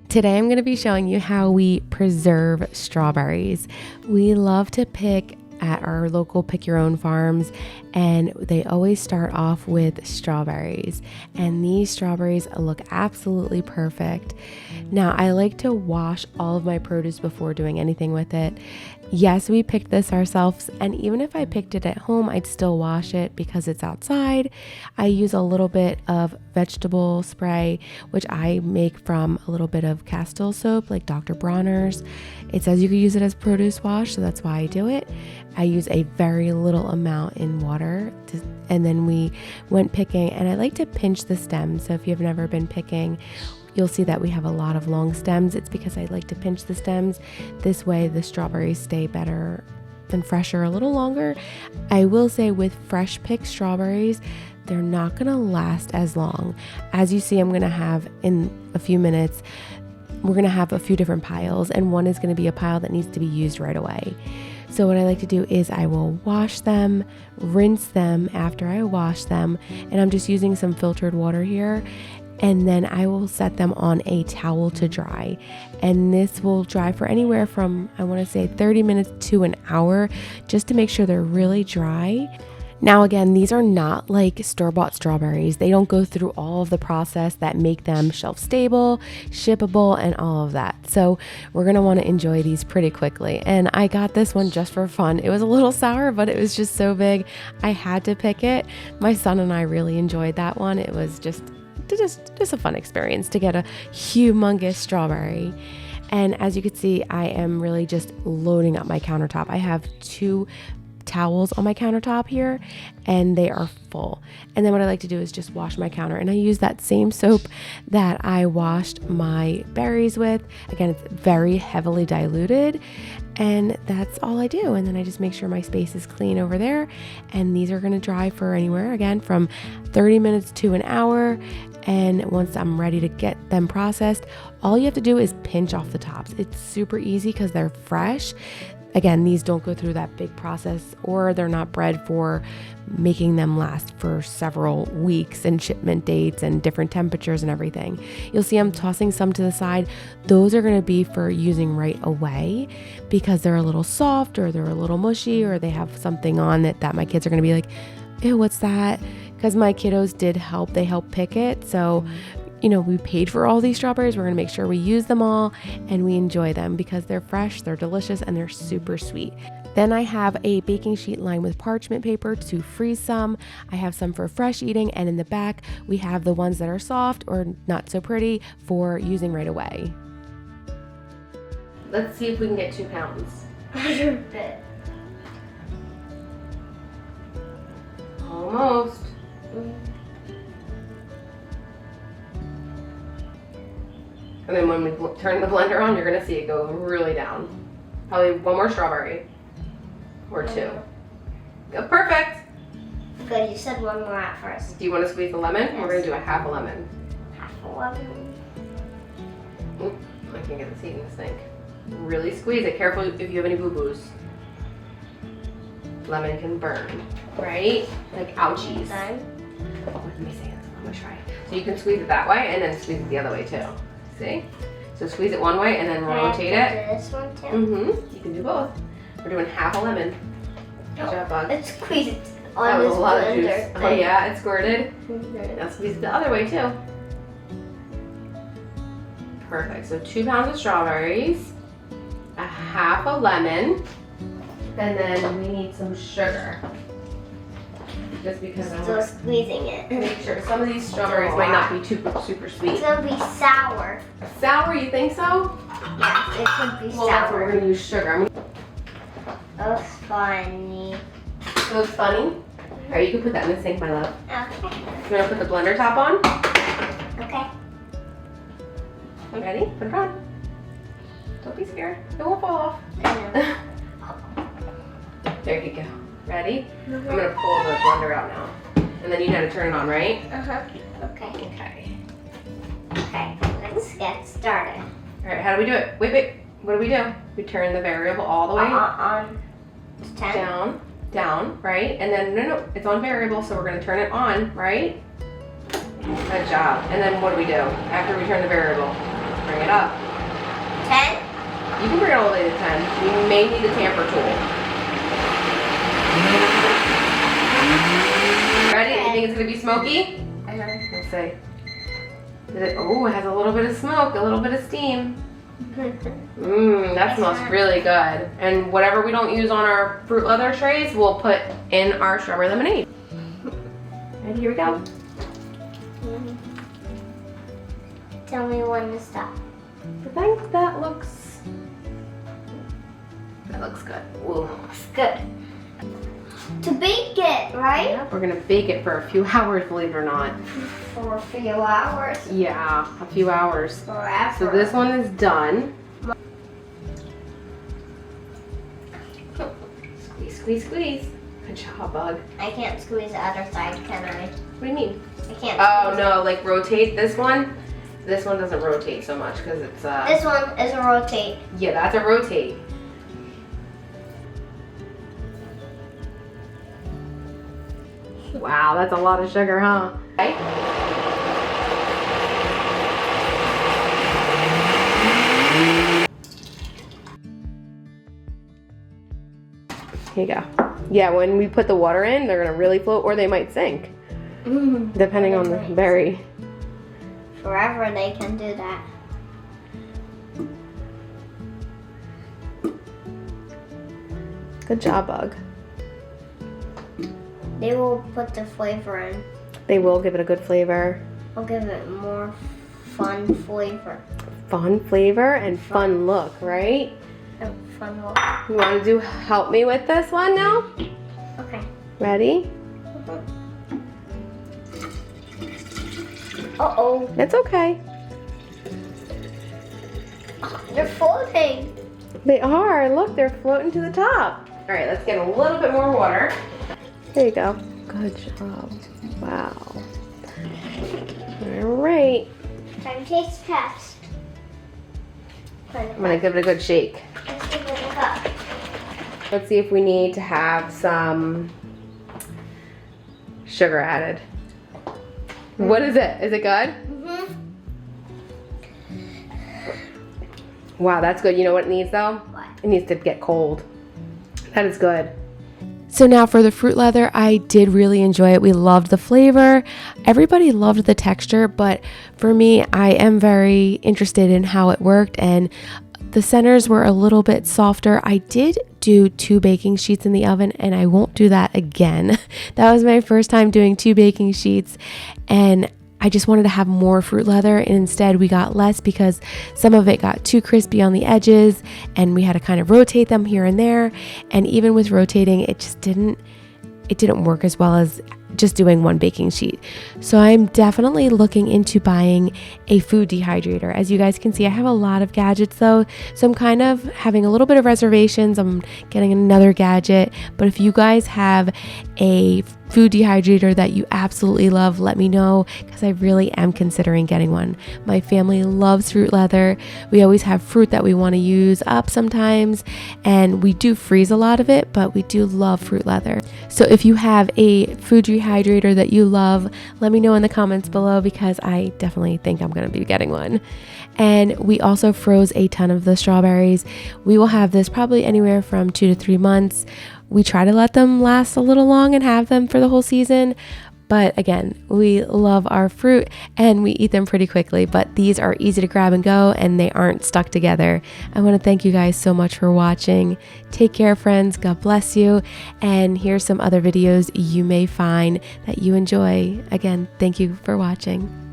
Today I'm going to be showing you how we preserve strawberries. We love to pick at our local pick your own farms, and they always start off with strawberries, and these strawberries look absolutely perfect. Now I like to wash all of my produce before doing anything with it. Yes, we picked this ourselves, and even if I picked it at home, I'd still wash it because it's outside. I use a little bit of vegetable spray, which I make from a little bit of Castile soap, like Dr. Bronner's. It says you can use it as produce wash, so that's why I do it. I use a very little amount in water, and then we went picking, and I like to pinch the stems. So if you've never been picking, you'll see that we have a lot of long stems. It's because I like to pinch the stems. This way the strawberries stay better and fresher a little longer. I will say with fresh picked strawberries, they're not gonna last as long. As you see, I'm gonna have in a few minutes, we're gonna have a few different piles, and one is gonna be a pile that needs to be used right away. So what I like to do is I will wash them, rinse them after I wash them, and I'm just using some filtered water here. And then I will set them on a towel to dry. And this will dry for anywhere from, I want to say 30 minutes to an hour, just to make sure they're really dry. Now again, these are not like store-bought strawberries. They don't go through all of the process that make them shelf stable, shippable, and all of that. So we're gonna want to enjoy these pretty quickly. And I got this one just for fun. It was a little sour, but it was just so big, I had to pick it. My son and I really enjoyed that one. It was just a fun experience to get a humongous strawberry. And as you can see, I am really just loading up my countertop. I have 2 towels on my countertop here, and they are full. And then what I like to do is just wash my counter, and I use that same soap that I washed my berries with. Again, it's very heavily diluted, and that's all I do. And then I just make sure my space is clean over there, and these are going to dry for anywhere, again, from 30 minutes to an hour. And once I'm ready to get them processed, all you have to do is pinch off the tops. It's super easy because they're fresh. Again, these don't go through that big process, or they're not bred for making them last for several weeks and shipment dates and different temperatures and everything. You'll see I'm tossing some to the side. Those are going to be for using right away because they're a little soft, or they're a little mushy, or they have something on it that my kids are going to be like, ew, what's that? Because my kiddos did help. They helped pick it. So, you know, we paid for all these strawberries. We're going to make sure we use them all and we enjoy them because they're fresh, they're delicious, and they're super sweet. Then I have a baking sheet lined with parchment paper to freeze some. I have some for fresh eating, and in the back we have the ones that are soft or not so pretty for using right away. Let's see if we can get 2 pounds. Almost. And then when we turn the blender on, you're gonna see it go really down. Probably 1 more strawberry. Or 2. Go, perfect! Good, you said 1 more at first. Do you want to squeeze the lemon? Yes. We're gonna do a half a lemon. Half a lemon. Oop, I can't get the seed in this thing. Really squeeze it. Careful if you have any boo-boos. Lemon can burn, right? Like ouchies. Oh, let me see. I'm gonna try. So you can squeeze it that way and then squeeze it the other way too. See? So squeeze it one way and then rotate it. This one too? Mm-hmm. You can do both. We're doing half a lemon. Good job, bug. Let's squeeze it on that was this a lot blender of juice. thing. Oh yeah, it squirted. Mm-hmm. Now squeeze it the other way too. Perfect. So 2 pounds of strawberries, a half a lemon, and then we need some sugar. Just because I'm still squeezing it. Make sure some of these strawberries might not be super sweet. It's gonna be sour. Sour, you think so? Yes, it could be Well, that's what sour. we're gonna use sugar. Oh, funny. So it's funny. Alright, you can put that in the sink, my love. Okay. You wanna put the blender top on? Okay. Ready? Put it on. Don't be scared. It won't fall off. I know. There you go. Ready? I'm gonna pull the blender out now. And then you know to turn it on, right? Uh-huh. Okay. Okay. Okay, let's get started. Alright, how do we do it? Wait. What do? We turn the variable all the way On 10. down, right? And then, no, it's on variable, so we're gonna turn it on, right? Good job. And then what do? After we turn the variable? Bring it up. 10? You can bring it all the way to 10. You may need a tamper tool. Ready? You think it's going to be smoky? Let's see. Oh, it has a little bit of smoke, a little bit of steam. That smells really good. And whatever we don't use on our fruit leather trays, we'll put in our strawberry lemonade. Ready? Here we go. Tell me when to stop. I think that looks good. Ooh. It's good. To bake it, right? Yeah, we're gonna bake it for a few hours, believe it or not. For a few hours. Yeah, a few hours. Forever. So this one is done. Squeeze, squeeze, squeeze. Good job, Bug. I can't squeeze the other side, can I? What do you mean? I can't. Oh no, like rotate this one. This one doesn't rotate so much because it's This one is a rotate. yeah, that's a rotate. Wow, that's a lot of sugar, huh? Okay. Here you go. Yeah, when we put the water in, they're gonna really float or they might sink, depending on the berry. Forever they can do that. Good job, Bug. They will put the flavor in. They will give it a good flavor. I'll give it more fun flavor. Fun flavor and fun look, right? A fun look. You want to help me with this one now? Okay. Ready? Uh-oh. It's okay. They're floating. They are. Look, they're floating to the top. All right, let's get a little bit more water. There you go. Good job. Wow. All right. Time to taste test. I'm going to give it a good shake. Let's give it a cup. Let's see if we need to have some sugar added. What is it? Is it good? Wow, that's good. You know what it needs though? What? It needs to get cold. That is good. So now for the fruit leather, I did really enjoy it. We loved the flavor. Everybody loved the texture, but for me, I am very interested in how it worked, and the centers were a little bit softer. I did do 2 baking sheets in the oven, and I won't do that again. That was my first time doing 2 baking sheets, and I just wanted to have more fruit leather, and instead we got less because some of it got too crispy on the edges and we had to kind of rotate them here and there. And even with rotating, it just didn't work as well as just doing 1 baking sheet. So I'm definitely looking into buying a food dehydrator. As you guys can see, I have a lot of gadgets though, so I'm kind of having a little bit of reservations. I'm getting another gadget, but if you guys have a food dehydrator that you absolutely love, let me know, because I really am considering getting one. My family loves fruit leather. We always have fruit that we want to use up sometimes, and we do freeze a lot of it, but we do love fruit leather. So if you have a food dehydrator that you love, let me know in the comments below, because I definitely think I'm going to be getting one. And we also froze a ton of the strawberries. We will have this probably anywhere from 2 to 3 months. We try to let them last a little long and have them for the whole season. But again, we love our fruit and we eat them pretty quickly, but these are easy to grab and go and they aren't stuck together. I want to thank you guys so much for watching. Take care, friends. God bless you. And here's some other videos you may find that you enjoy. Again, thank you for watching.